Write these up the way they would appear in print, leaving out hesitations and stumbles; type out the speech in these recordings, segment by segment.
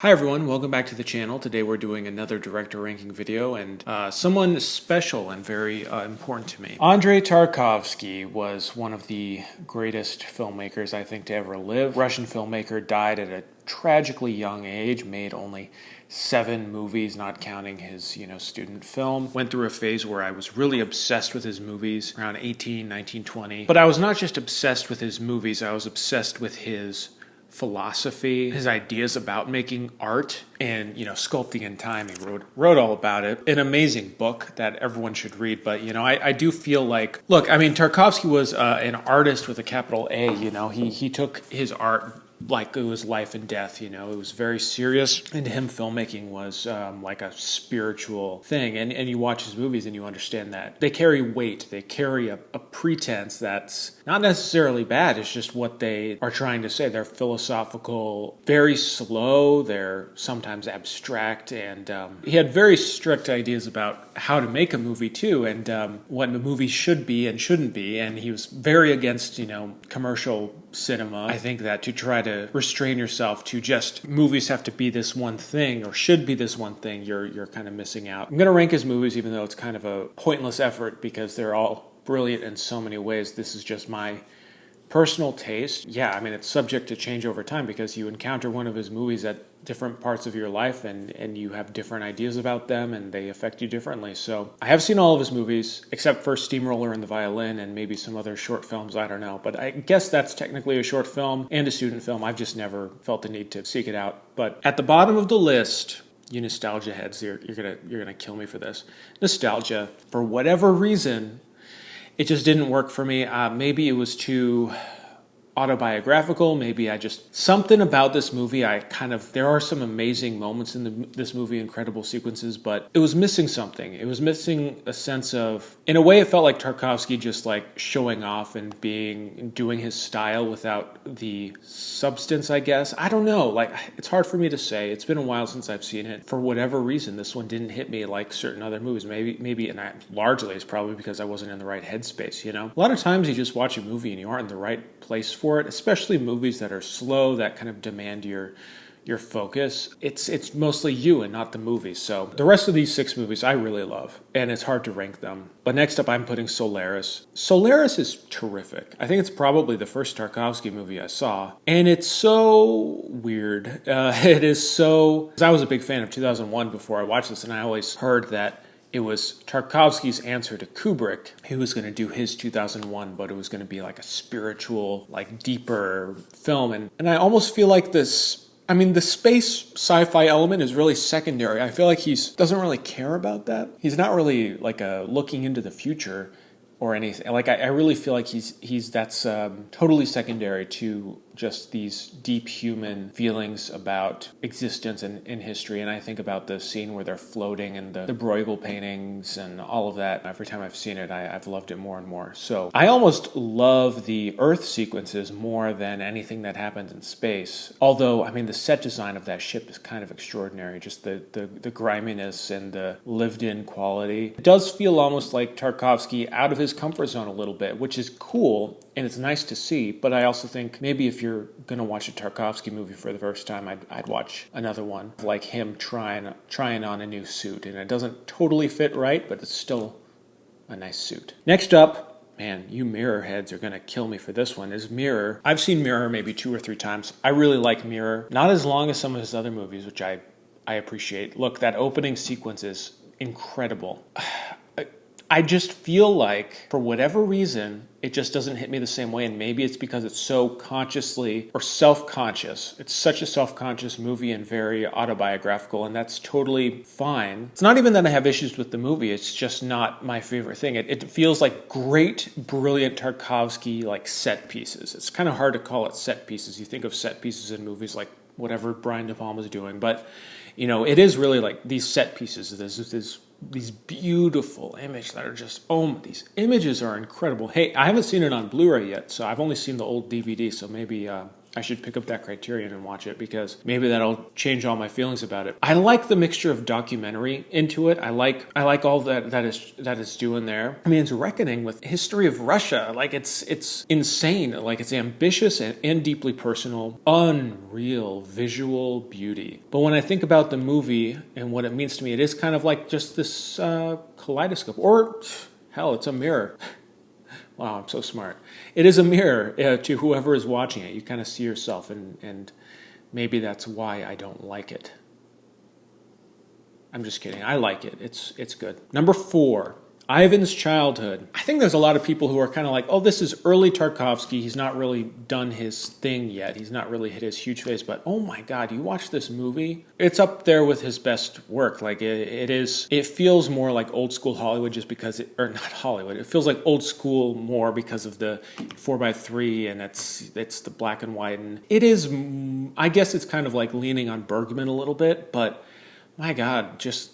Hi everyone, welcome back to the channel. Today we're doing another director ranking video and someone special and very important to me. Andrei Tarkovsky was one of the greatest filmmakers I think to ever live. Russian filmmaker, died at a tragically young age, made only 7 movies, not counting his, student film. Went through a phase where I was really obsessed with his movies around 18, 19, 20. But I was not just obsessed with his movies, I was obsessed with his philosophy, his ideas about making art, and sculpting in time. He wrote all about it. An amazing book that everyone should read. But I do feel like, look, I mean, Tarkovsky was an artist with a capital A. He took his art like it was life and death. It was very serious, and to him filmmaking was like a spiritual thing. And you watch his movies and you understand that they carry weight, they carry a pretense that's not necessarily bad. It's just what they are trying to say. They're philosophical, very slow, they're sometimes abstract, and he had very strict ideas about how to make a movie too, and what a movie should be and shouldn't be. And he was very against commercial cinema. I think that to try to restrain yourself to just movies have to be this one thing or should be this one thing, you're kind of missing out. I'm going to rank his movies even though it's kind of a pointless effort because they're all brilliant in so many ways. This is just my personal taste. Yeah, I mean, it's subject to change over time because you encounter one of his movies at different parts of your life and you have different ideas about them and they affect you differently. So I have seen all of his movies except for Steamroller and the Violin and maybe some other short films, I don't know. But I guess that's technically a short film and a student film. I've just never felt the need to seek it out. But at the bottom of the list, you nostalgia heads, you're gonna kill me for this. Nostalgia, for whatever reason, it just didn't work for me. Maybe it was too autobiographical. Maybe something about this movie, there are some amazing moments in this movie, incredible sequences, but it was missing something. It was missing a sense of, in a way it felt like Tarkovsky just like showing off and doing his style without the substance, I guess. I don't know, like, it's hard for me to say. It's been a while since I've seen it. For whatever reason, this one didn't hit me like certain other movies. Maybe, and largely it's probably because I wasn't in the right headspace, A lot of times you just watch a movie and you aren't in the right place for it, especially movies that are slow, that kind of demand your focus. It's mostly you and not the movie. So the rest of these 6 movies I really love, and it's hard to rank them. But next up, I'm putting Solaris. Solaris is terrific. I think it's probably the first Tarkovsky movie I saw, and it's so weird. It is so... I was a big fan of 2001 before I watched this, and I always heard that it was Tarkovsky's answer to Kubrick. He was going to do his 2001, but it was going to be like a spiritual, like deeper film. And I almost feel like this, I mean, the space sci-fi element is really secondary. I feel like he doesn't really care about that. He's not really like looking into the future or anything. Like, I really feel like that's totally secondary to just these deep human feelings about existence and in history. And I think about the scene where they're floating and the Bruegel paintings and all of that. Every time I've seen it, I've loved it more and more. So I almost love the Earth sequences more than anything that happens in space. Although, I mean, the set design of that ship is kind of extraordinary. Just the griminess and the lived-in quality. It does feel almost like Tarkovsky out of his comfort zone a little bit, which is cool and it's nice to see. But I also think maybe if you're going to watch a Tarkovsky movie for the first time, I'd watch another one like him trying on a new suit. And it doesn't totally fit right, but it's still a nice suit. Next up, man, you Mirror heads are going to kill me for this one, is Mirror. I've seen Mirror maybe 2 or 3 times. I really like Mirror. Not as long as some of his other movies, which I appreciate. Look, that opening sequence is incredible. I just feel like, for whatever reason, it just doesn't hit me the same way, and maybe it's because it's so consciously or self-conscious. It's such a self-conscious movie and very autobiographical, and that's totally fine. It's not even that I have issues with the movie, it's just not my favorite thing. It feels like great, brilliant Tarkovsky, like, set pieces. It's kind of hard to call it set pieces. You think of set pieces in movies like whatever Brian De Palma's doing, but, it is really like these set pieces. These beautiful images that are just, these images are incredible. Hey, I haven't seen it on Blu-ray yet, so I've only seen the old DVD, so maybe I should pick up that Criterion and watch it because maybe that'll change all my feelings about it. I like the mixture of documentary into it. I like all that is doing there. I mean, it's reckoning with history of Russia. Like it's insane. Like it's ambitious and deeply personal. Unreal visual beauty. But when I think about the movie and what it means to me, it is kind of like just this kaleidoscope, or hell, it's a mirror. Wow, I'm so smart. It is a mirror to whoever is watching it. You kind of see yourself, and maybe that's why I don't like it. I'm just kidding. I like it. It's good. Number 4, Ivan's Childhood. I think there's a lot of people who are kind of like, oh, this is early Tarkovsky. He's not really done his thing yet. He's not really hit his huge phase. But oh my God, you watch this movie? It's up there with his best work. Like it feels more like old school Hollywood just because or not Hollywood. It feels like old school more because of the 4:3 and it's the black and white. And it is, I guess it's kind of like leaning on Bergman a little bit, but my God, just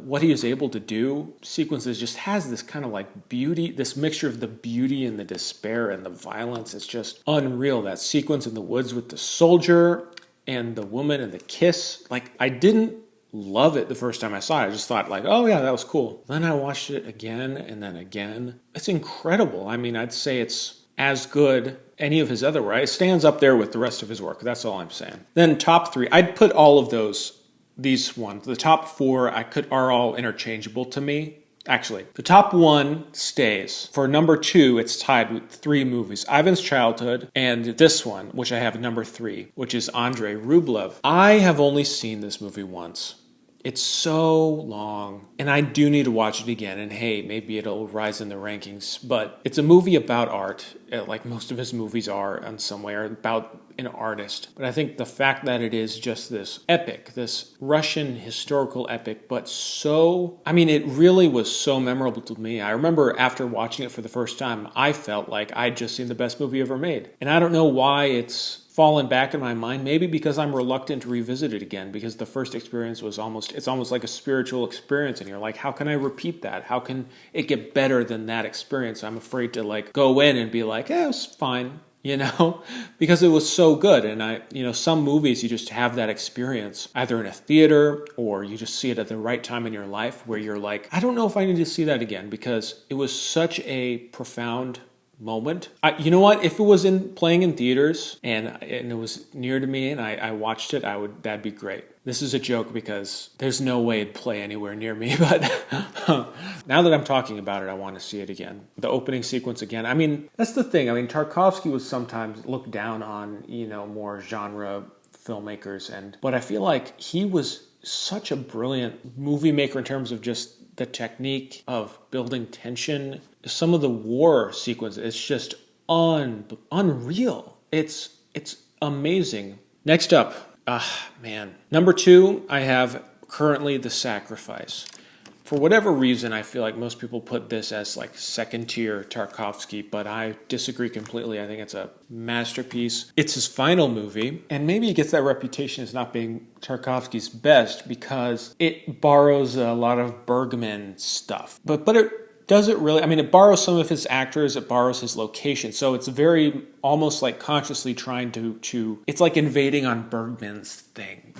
what he is able to do, sequences just has this kind of like beauty, this mixture of the beauty and the despair and the violence. It's just unreal. That sequence in the woods with the soldier and the woman and the kiss. Like, I didn't love it the first time I saw it. I just thought like, oh yeah, that was cool. Then I watched it again and then again. It's incredible. I mean, I'd say it's as good any of his other work. It stands up there with the rest of his work. That's all I'm saying. Then top 3, I'd put all of these ones, the top 4 are all interchangeable to me. Actually, the top 1 stays. For number 2, it's tied with 3 movies. Ivan's Childhood and this one, which I have number 3, which is Andrei Rublev. I have only seen this movie once. It's so long, and I do need to watch it again, and hey, maybe it'll rise in the rankings, but it's a movie about art, like most of his movies are in some way, or about an artist. But I think the fact that it is just this epic, this Russian historical epic, but it really was so memorable to me. I remember after watching it for the first time, I felt like I'd just seen the best movie ever made. And I don't know why it's fallen back in my mind, maybe because I'm reluctant to revisit it again, because the first experience was it's almost like a spiritual experience, and you're like, how can I repeat that? How can it get better than that experience? I'm afraid to like go in and be like, it was fine, because it was so good. And some movies you just have that experience either in a theater or you just see it at the right time in your life where you're like, I don't know if I need to see that again, because it was such a profound moment. You know what? If it was playing in theaters and it was near to me and I watched it, that'd be great. This is a joke because there's no way it'd play anywhere near me, but now that I'm talking about it, I want to see it again. The opening sequence again. I mean, that's the thing. I mean, Tarkovsky was sometimes looked down on, more genre filmmakers, but I feel like he was such a brilliant movie maker in terms of just the technique of building tension. Some of the war sequences, it's just unreal. It's amazing. Next up, number 2, I have currently The Sacrifice. For whatever reason, I feel like most people put this as like second tier Tarkovsky, but I disagree completely. I think it's a masterpiece. It's his final movie, and maybe it gets that reputation as not being Tarkovsky's best because it borrows a lot of Bergman stuff. But it does it really? I mean, it borrows some of his actors, it borrows his location, so it's very almost like consciously trying to it's like invading on Bergman's thing,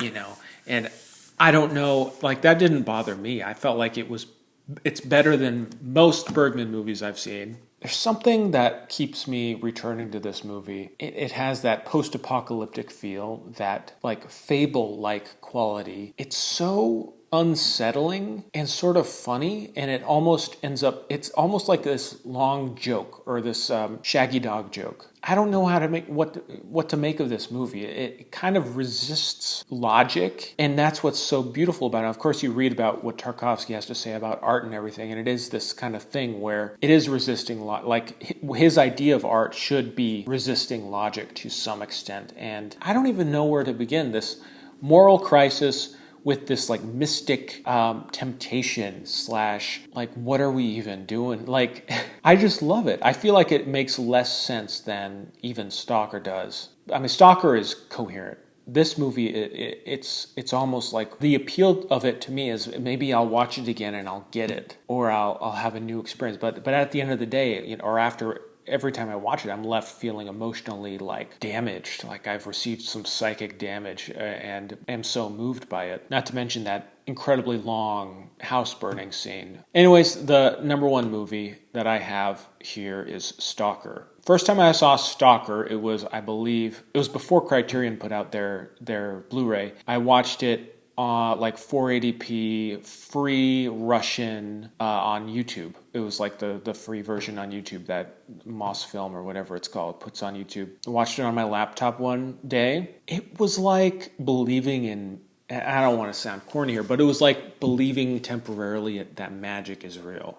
and I don't know, like that didn't bother me. I felt like it's better than most Bergman movies I've seen. There's something that keeps me returning to this movie. It has that post-apocalyptic feel, that like fable-like quality. It's so unsettling and sort of funny, and it almost it's almost like this long joke or this Shaggy Dog joke. I don't know how to make what to make of this movie. It kind of resists logic, and that's what's so beautiful about it. Of course, you read about what Tarkovsky has to say about art and everything, and it is this kind of thing where it is resisting like his idea of art should be resisting logic to some extent. And I don't even know where to begin. This moral crisis with this like mystic temptation / like what are we even doing? Like I just love it. I feel like it makes less sense than even Stalker does. I mean, Stalker is coherent. This movie, it's almost like the appeal of it to me is maybe I'll watch it again and I'll get it, or I'll have a new experience. But at the end of the day, or after every time I watch it, I'm left feeling emotionally like damaged, like I've received some psychic damage and am so moved by it. Not to mention that incredibly long house burning scene. Anyways, the number one movie that I have here is Stalker. First time I saw Stalker, it was, I believe, it was before Criterion put out their Blu-ray. I watched it like 480p free Russian on YouTube. It was like the free version on YouTube that Mosfilm or whatever it's called puts on YouTube. I watched it on my laptop one day. It was like believing in, I don't want to sound corny here, but it was like believing temporarily that magic is real,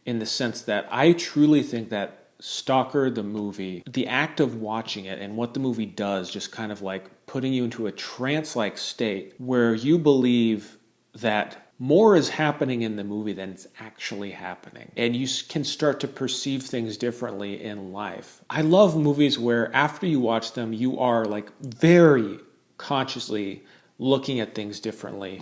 in the sense that I truly think that Stalker, the movie, the act of watching it and what the movie does, just kind of like putting you into a trance-like state where you believe that more is happening in the movie than it's actually happening. And you can start to perceive things differently in life. I love movies where after you watch them, you are like very consciously looking at things differently,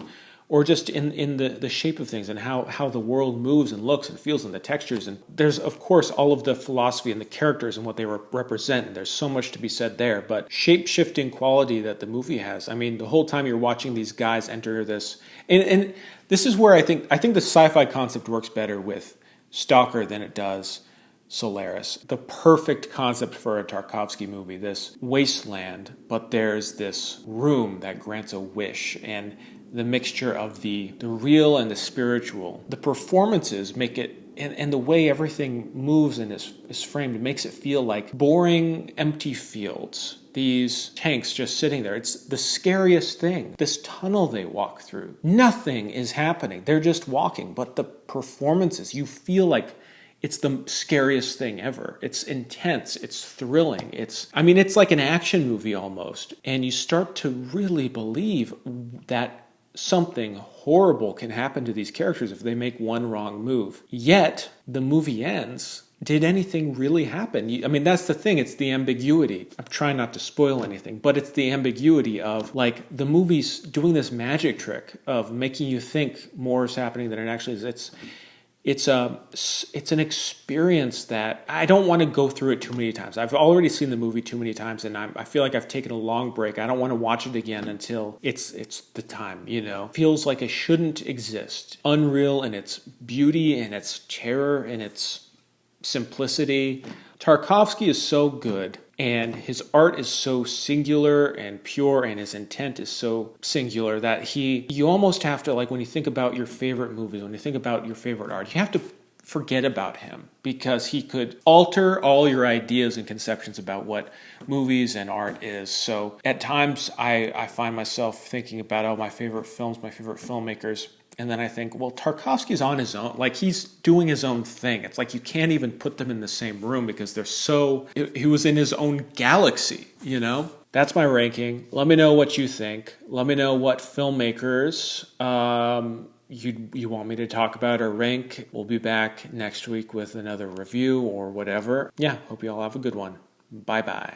or just in the shape of things and how the world moves and looks and feels and the textures. And there's, of course, all of the philosophy and the characters and what they represent. And there's so much to be said there. But shape-shifting quality that the movie has. I mean, the whole time you're watching these guys enter this. And this is where I think the sci-fi concept works better with Stalker than it does Solaris. The perfect concept for a Tarkovsky movie, this wasteland, but there's this room that grants a wish, and the mixture of the real and the spiritual. The performances make it, and the way everything moves and is framed, it makes it feel like boring, empty fields. These tanks just sitting there. It's the scariest thing. This tunnel they walk through. Nothing is happening. They're just walking. But the performances, you feel like it's the scariest thing ever. It's intense. It's thrilling. It's like an action movie almost. And you start to really believe that something horrible can happen to these characters if they make one wrong move. Yet, the movie ends. Did anything really happen? I mean, that's the thing. It's the ambiguity. I'm trying not to spoil anything, but it's the ambiguity of, like, the movie's doing this magic trick of making you think more is happening than it actually is. It's an experience that I don't want to go through it too many times. I've already seen the movie too many times, and I feel like I've taken a long break. I don't want to watch it again until it's the time, you know. Feels like it shouldn't exist. Unreal in its beauty and its terror and its simplicity. Tarkovsky is so good, and his art is so singular and pure, and his intent is so singular that you almost have to, like, when you think about your favorite movies, when you think about your favorite art, you have to forget about him, because he could alter all your ideas and conceptions about what movies and art is. So at times I find myself thinking about my favorite films, my favorite filmmakers, and then I think, well, Tarkovsky's on his own. Like, he's doing his own thing. It's like you can't even put them in the same room because he was in his own galaxy, you know? That's my ranking. Let me know what you think. Let me know what filmmakers you want me to talk about or rank. We'll be back next week with another review or whatever. Yeah, hope you all have a good one. Bye-bye.